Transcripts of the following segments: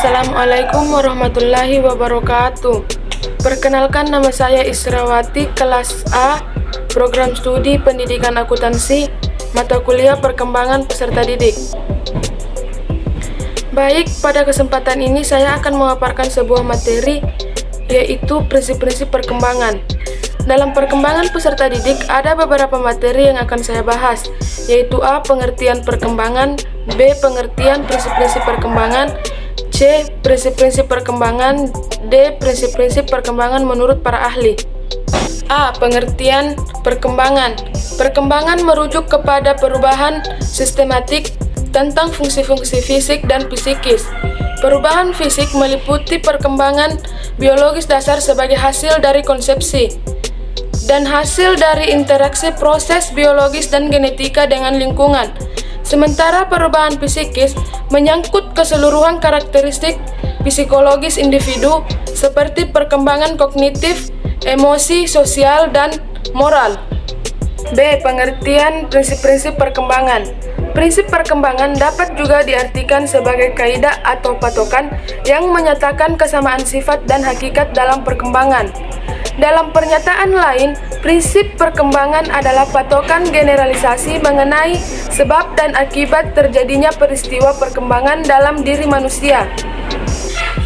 Assalamualaikum warahmatullahi wabarakatuh. Perkenalkan, nama saya Israwati, kelas A, program studi pendidikan akuntansi, mata kuliah perkembangan peserta didik. Baik, pada kesempatan ini saya akan memaparkan sebuah materi, yaitu prinsip-prinsip perkembangan. Dalam perkembangan peserta didik, ada beberapa materi yang akan saya bahas, yaitu A. Pengertian perkembangan, B. Pengertian prinsip-prinsip perkembangan, C. Prinsip-prinsip perkembangan, D. Prinsip-prinsip perkembangan menurut para ahli. A. Pengertian perkembangan. Perkembangan merujuk kepada perubahan sistematik tentang fungsi-fungsi fisik dan psikis. Perubahan fisik meliputi perkembangan biologis dasar sebagai hasil dari konsepsi dan hasil dari interaksi proses biologis dan genetika dengan lingkungan. Sementara perubahan psikis menyangkut keseluruhan karakteristik psikologis individu seperti perkembangan kognitif, emosi, sosial, dan moral. B. Pengertian prinsip-prinsip perkembangan. Prinsip perkembangan dapat juga diartikan sebagai kaidah atau patokan yang menyatakan kesamaan sifat dan hakikat dalam perkembangan. Dalam pernyataan lain, prinsip perkembangan adalah patokan generalisasi mengenai sebab dan akibat terjadinya peristiwa perkembangan dalam diri manusia.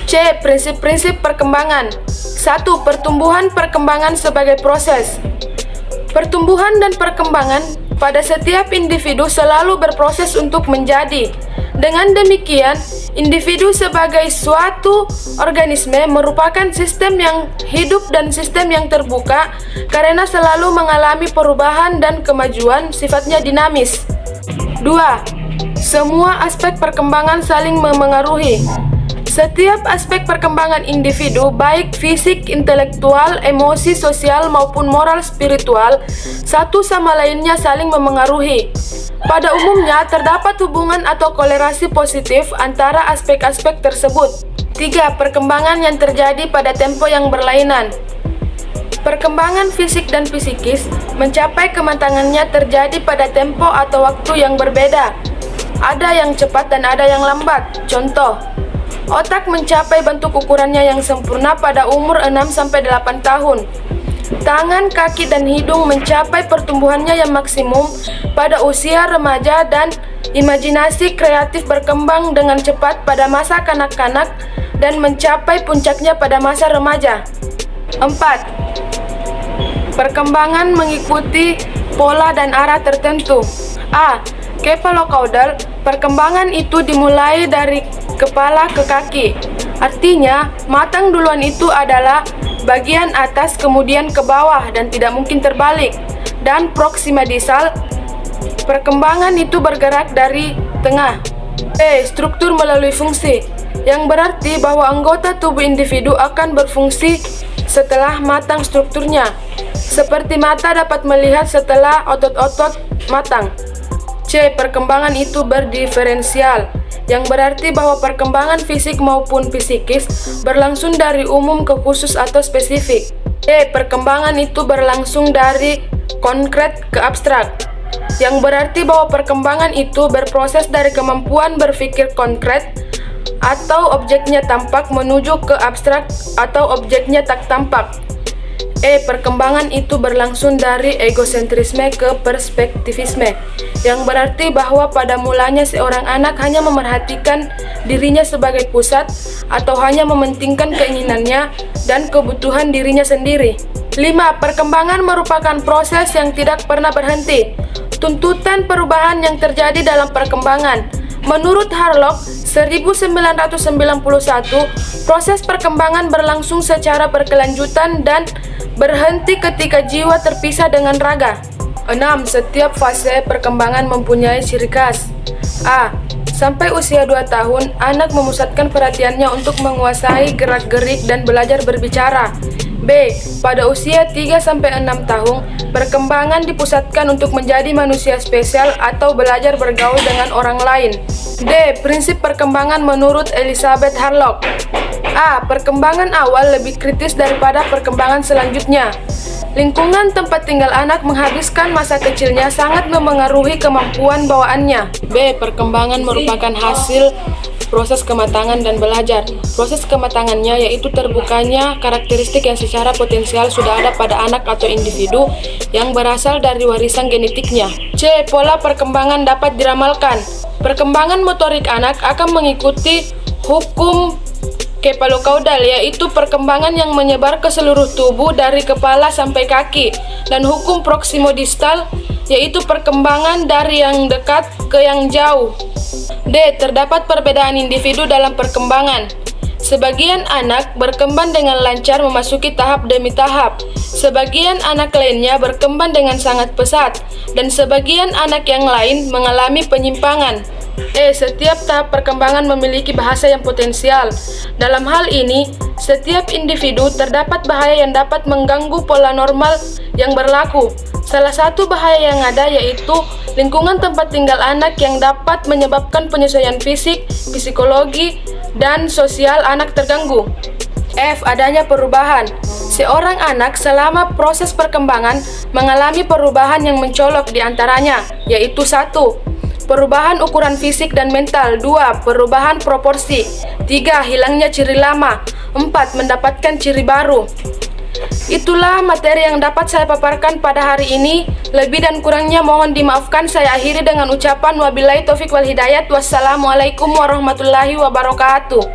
C. Prinsip-prinsip perkembangan. 1. Pertumbuhan perkembangan sebagai proses. Pertumbuhan dan perkembangan pada setiap individu selalu berproses untuk menjadi. Dengan demikian, individu sebagai suatu organisme merupakan sistem yang hidup dan sistem yang terbuka karena selalu mengalami perubahan dan kemajuan, sifatnya dinamis. 2. Semua aspek perkembangan saling memengaruhi. Setiap aspek perkembangan individu, baik fisik, intelektual, emosi, sosial, maupun moral spiritual, satu sama lainnya saling memengaruhi. Pada umumnya, terdapat hubungan atau kolerasi positif antara aspek-aspek tersebut. 3. Perkembangan yang terjadi pada tempo yang berlainan. Perkembangan fisik dan psikis mencapai kematangannya terjadi pada tempo atau waktu yang berbeda. Ada yang cepat dan ada yang lambat. Contoh, otak mencapai bentuk ukurannya yang sempurna pada umur 6-8 tahun. Tangan, kaki, dan hidung mencapai pertumbuhannya yang maksimum pada usia remaja dan imajinasi kreatif berkembang dengan cepat pada masa kanak-kanak dan mencapai puncaknya pada masa remaja. 4. Perkembangan mengikuti pola dan arah tertentu. A. Cephalocaudal. Perkembangan itu dimulai dari kepala ke kaki. Artinya, matang duluan itu adalah bagian atas kemudian ke bawah dan tidak mungkin terbalik. Dan proximadisal, perkembangan itu bergerak dari tengah. B. Struktur melalui fungsi, yang berarti bahwa anggota tubuh individu akan berfungsi setelah matang strukturnya. Seperti mata dapat melihat setelah otot-otot matang. C. Perkembangan itu berdiferensial, yang berarti bahwa perkembangan fisik maupun psikis berlangsung dari umum ke khusus atau spesifik. D. Perkembangan itu berlangsung dari konkret ke abstrak, yang berarti bahwa perkembangan itu berproses dari kemampuan berpikir konkret atau objeknya tampak menuju ke abstrak atau objeknya tak tampak. E. Perkembangan itu berlangsung dari egosentrisme ke perspektivisme, yang berarti bahwa pada mulanya seorang anak hanya memerhatikan dirinya sebagai pusat atau hanya mementingkan keinginannya dan kebutuhan dirinya sendiri. 5. Perkembangan merupakan proses yang tidak pernah berhenti. Tuntutan perubahan yang terjadi dalam perkembangan. Menurut Harlock, 1991, proses perkembangan berlangsung secara berkelanjutan dan berhenti ketika jiwa terpisah dengan raga. 6. Setiap fase perkembangan mempunyai ciri khas. A. Sampai usia 2 tahun, anak memusatkan perhatiannya untuk menguasai gerak-gerik dan belajar berbicara. B. Pada usia 3-6 tahun, perkembangan dipusatkan untuk menjadi manusia spesial atau belajar bergaul dengan orang lain. D. Prinsip perkembangan menurut Elizabeth Harlock. A. Perkembangan awal lebih kritis daripada perkembangan selanjutnya. Lingkungan tempat tinggal anak menghabiskan masa kecilnya sangat memengaruhi kemampuan bawaannya. B. Perkembangan merupakan hasil proses kematangan dan belajar. Proses kematangannya yaitu terbukanya karakteristik yang secara potensial sudah ada pada anak atau individu yang berasal dari warisan genetiknya. C. Pola perkembangan dapat diramalkan. Perkembangan motorik anak akan mengikuti hukum kepalokaudal, yaitu perkembangan yang menyebar ke seluruh tubuh dari kepala sampai kaki, dan hukum proksimodistal, yaitu perkembangan dari yang dekat ke yang jauh. D. Terdapat perbedaan individu dalam perkembangan. Sebagian anak berkembang dengan lancar memasuki tahap demi tahap, sebagian anak lainnya berkembang dengan sangat pesat, dan sebagian anak yang lain mengalami penyimpangan. E. Setiap tahap perkembangan memiliki bahasa yang potensial. Dalam hal ini, setiap individu terdapat bahaya yang dapat mengganggu pola normal yang berlaku. Salah satu bahaya yang ada yaitu lingkungan tempat tinggal anak yang dapat menyebabkan penyesuaian fisik, psikologi, dan sosial anak terganggu. F. Adanya perubahan. Seorang anak selama proses perkembangan mengalami perubahan yang mencolok di antaranya, yaitu 1. Perubahan ukuran fisik dan mental. 2. Perubahan proporsi. 3. Hilangnya ciri lama. 4. Mendapatkan ciri baru. Itulah materi yang dapat saya paparkan pada hari ini. Lebih dan kurangnya mohon dimaafkan. Saya akhiri dengan ucapan wabillahi taufik wal hidayat. Wassalamualaikum warahmatullahi wabarakatuh.